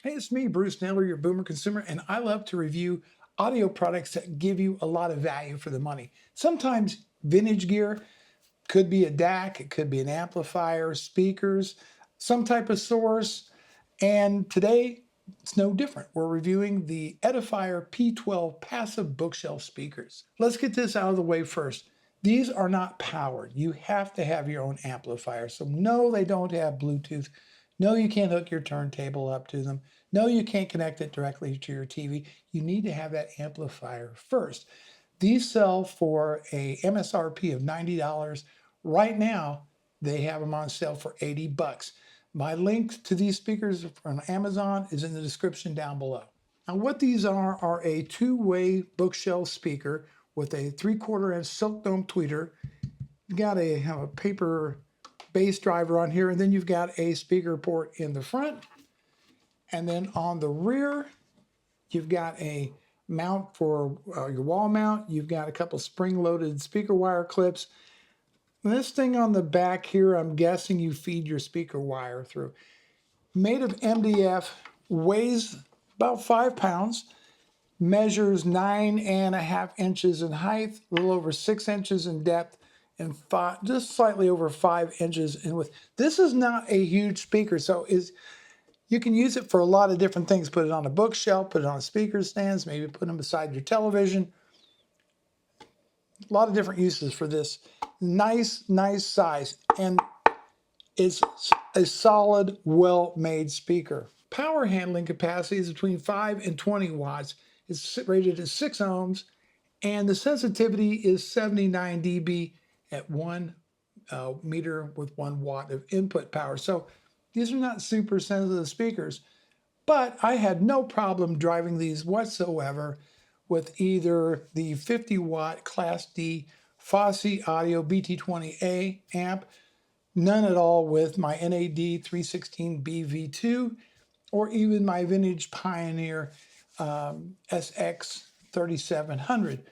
Hey, it's me, Bruce Naylor, your boomer consumer, and I love to review audio products that give you a lot of value for the money. Sometimes vintage gear could be a DAC, it could be an amplifier, speakers, some type of source. And today it's no different. We're reviewing the Edifier P12 passive bookshelf speakers. Let's get this out of the way first. These are not powered. You have to have your own amplifier. So no, they don't have Bluetooth. No, you can't hook your turntable up to them. No, you can't connect it directly to your TV. You need to have that amplifier first. These sell for a MSRP of $90. Right now, they have them on sale for 80 bucks. My link to these speakers from Amazon is in the description down below. Now, what these are a two-way bookshelf speaker with a 3/4 inch silk dome tweeter. You've got have a paper bass driver on here, and then you've got a speaker port in the front. And then on the rear, you've got a mount for your wall mount. You've got a couple spring-loaded speaker wire clips. And this thing on the back here, I'm guessing you feed your speaker wire through. Made of MDF, weighs about 5 pounds, measures 9.5 inches in height, a little over 6 inches in depth, and just slightly over 5 inches in width. This is not a huge speaker, so you can use it for a lot of different things. Put it on a bookshelf, put it on speaker stands, maybe put them beside your television. A lot of different uses for this. Nice size, and it's a solid, well-made speaker. Power handling capacity is between 5 and 20 watts. It's rated at 6 ohms, and the sensitivity is 79 dB at 1 meter with 1 watt of input power. So these are not super sensitive speakers, but I had no problem driving these whatsoever with either the 50 watt Class D Fosse Audio BT20A amp, none at all with my NAD 316B V2, or even my vintage Pioneer SX 3700.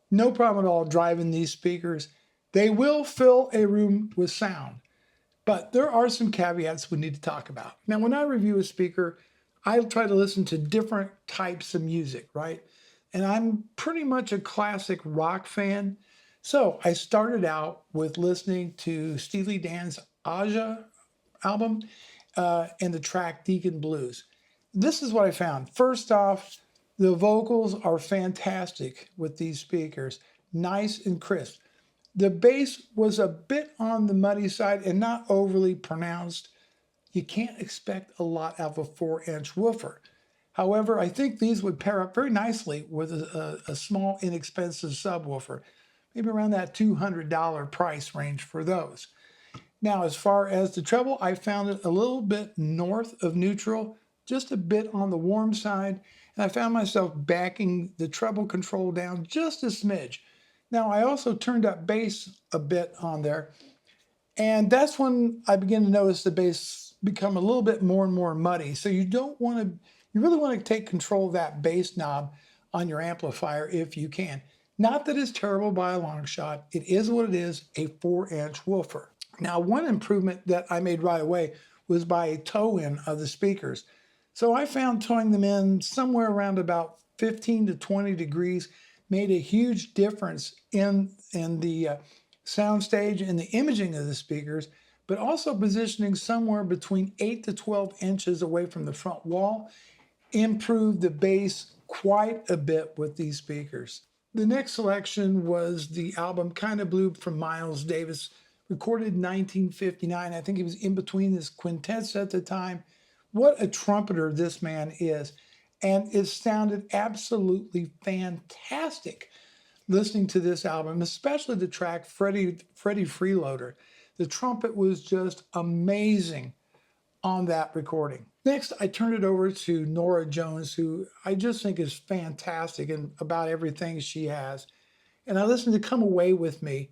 No problem at all driving these speakers. They will fill a room with sound, but there are some caveats we need to talk about. Now, when I review a speaker, I try to listen to different types of music, right? And I'm pretty much a classic rock fan. So I started out with listening to Steely Dan's Aja album and the track Deacon Blues. This is what I found. First off, the vocals are fantastic with these speakers, nice and crisp. The bass was a bit on the muddy side and not overly pronounced. You can't expect a lot out of a 4-inch woofer. However, I think these would pair up very nicely with a small, inexpensive subwoofer, maybe around that $200 price range for those. Now, as far as the treble, I found it a little bit north of neutral, just a bit on the warm side, and I found myself backing the treble control down just a smidge. Now, I also turned up bass a bit on there, and that's when I began to notice the bass become a little bit more and more muddy. So you really want to take control of that bass knob on your amplifier if you can. Not that it's terrible by a long shot. It is what it is, a 4-inch woofer. Now, one improvement that I made right away was by a toe-in of the speakers. So I found towing them in somewhere around about 15 to 20 degrees made a huge difference in the soundstage and the imaging of the speakers, but also positioning somewhere between 8 to 12 inches away from the front wall improved the bass quite a bit with these speakers. The next selection was the album Kinda Blue from Miles Davis, recorded in 1959. I think he was in between his quintets at the time. What a trumpeter this man is. And it sounded absolutely fantastic listening to this album, especially the track Freddie Freeloader. The trumpet was just amazing on that recording. Next, I turned it over to Nora Jones, who I just think is fantastic in about everything she has. And I listened to Come Away With Me.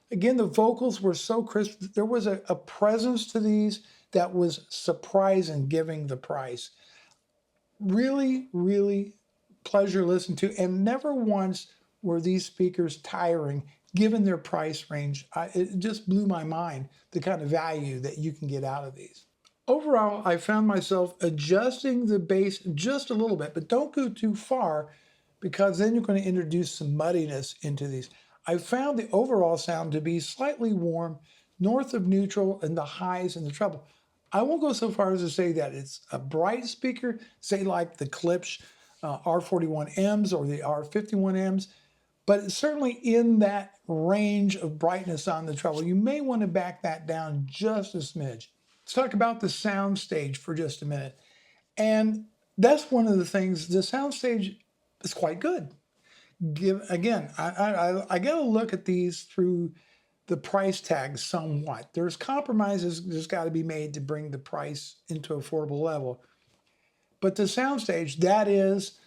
Again, the vocals were so crisp. There was a presence to these that was surprising given the price. Really pleasure to listen to, and never once were these speakers tiring given their price range. It just blew my mind, the kind of value that you can get out of these. Overall, I found myself adjusting the bass just a little bit, but don't go too far because then you're going to introduce some muddiness into these. I found the overall sound to be slightly warm, north of neutral, and the highs and the treble. I won't go so far as to say that it's a bright speaker, say like the Klipsch R41Ms or the R51Ms, but it's certainly in that range of brightness on the treble. You may want to back that down just a smidge. Let's talk about the sound stage for just a minute. And that's one of the things, the sound stage is quite good. I got to look at these through the price tag somewhat. There's compromises that's got to be made to bring the price into affordable level. But the soundstage, that is,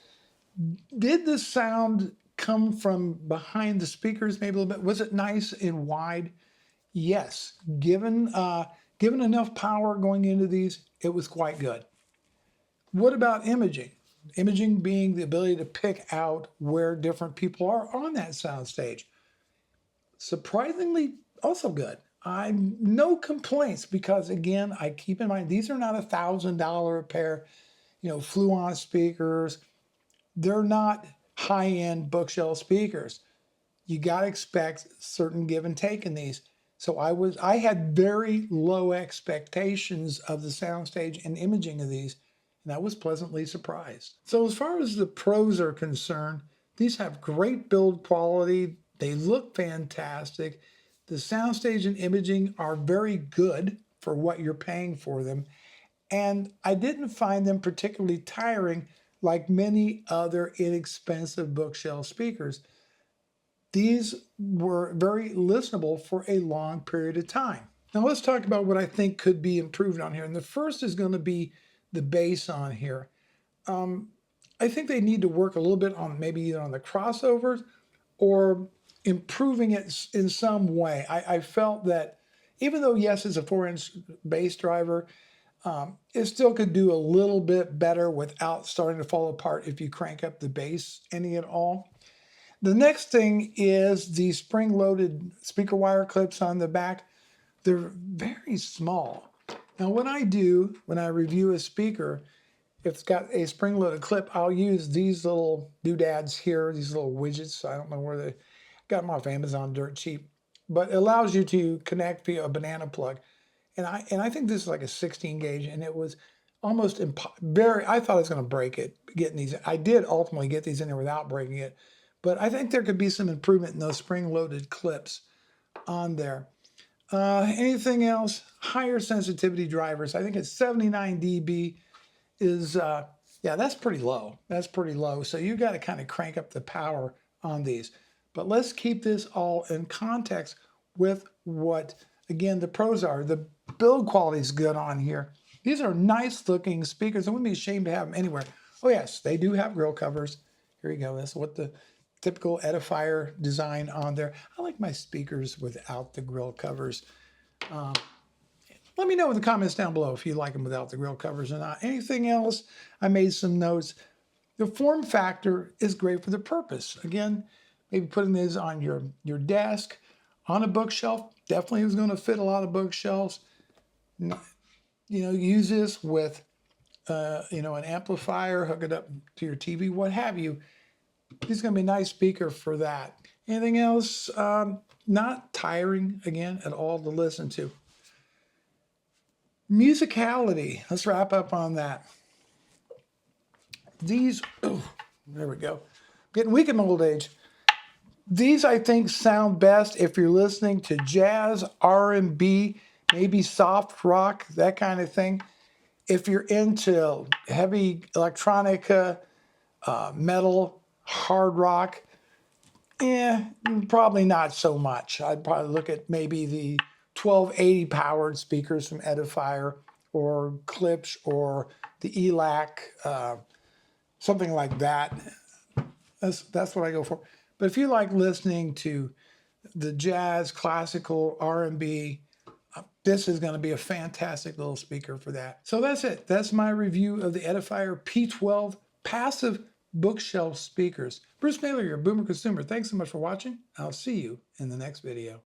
did the sound come from behind the speakers maybe a little bit? Was it nice and wide? Yes. Given enough power going into these, it was quite good. What about imaging? Imaging being the ability to pick out where different people are on that soundstage. Surprisingly, also good. I'm no complaints because again, I keep in mind these are not $1,000 a pair, Fluence speakers. They're not high-end bookshelf speakers. You got to expect certain give and take in these. So I had very low expectations of the soundstage and imaging of these, and I was pleasantly surprised. So as far as the pros are concerned, these have great build quality. They look fantastic. The soundstage and imaging are very good for what you're paying for them. And I didn't find them particularly tiring like many other inexpensive bookshelf speakers. These were very listenable for a long period of time. Now let's talk about what I think could be improved on here. And the first is going to be the bass on here. I think they need to work a little bit on maybe either on the crossovers or improving it in some way. I felt that even though, yes, it's a 4-inch bass driver, it still could do a little bit better without starting to fall apart if you crank up the bass any at all. The next thing is the spring-loaded speaker wire clips on the back. They're very small. Now what I do when I review a speaker, if it's got a spring-loaded clip, I'll use these little doodads here, these little widgets. I don't know where they got them off Amazon dirt cheap, but it allows you to connect via a banana plug. And I think this is like a 16 gauge, and it was almost I thought I was going to break it getting these. I did ultimately get these in there without breaking it, but I think there could be some improvement in those spring-loaded clips on there. Anything else? Higher sensitivity drivers. I think it's 79 dB is, yeah, that's pretty low. That's pretty low. So you got to kind of crank up the power on these. But let's keep this all in context with what, again, the pros are. The build quality is good on here. These are nice looking speakers. I wouldn't be ashamed to have them anywhere. Oh yes, they do have grill covers. Here you go. That's what the typical Edifier design on there. I like my speakers without the grill covers. Let me know in the comments down below if you like them without the grill covers or not. Anything else? I made some notes. The form factor is great for the purpose. Again, maybe putting this on your desk, on a bookshelf. Definitely is going to fit a lot of bookshelves. Use this with an amplifier, hook it up to your TV, what have you. This is going to be a nice speaker for that. Anything else? Not tiring, again, at all to listen to. Musicality. Let's wrap up on that. These, there we go. Getting weak in my old age. These, I think, sound best if you're listening to jazz, R&B, maybe soft rock, that kind of thing. If you're into heavy electronica, metal, hard rock, probably not so much. I'd probably look at maybe the 1280 powered speakers from Edifier or Klipsch or the ELAC, something like that. That's what I go for. But if you like listening to the jazz, classical, R&B, this is going to be a fantastic little speaker for that. So that's it. That's my review of the Edifier P12 passive bookshelf speakers. Bruce Mailer, your Boomer Consumer. Thanks so much for watching. I'll see you in the next video.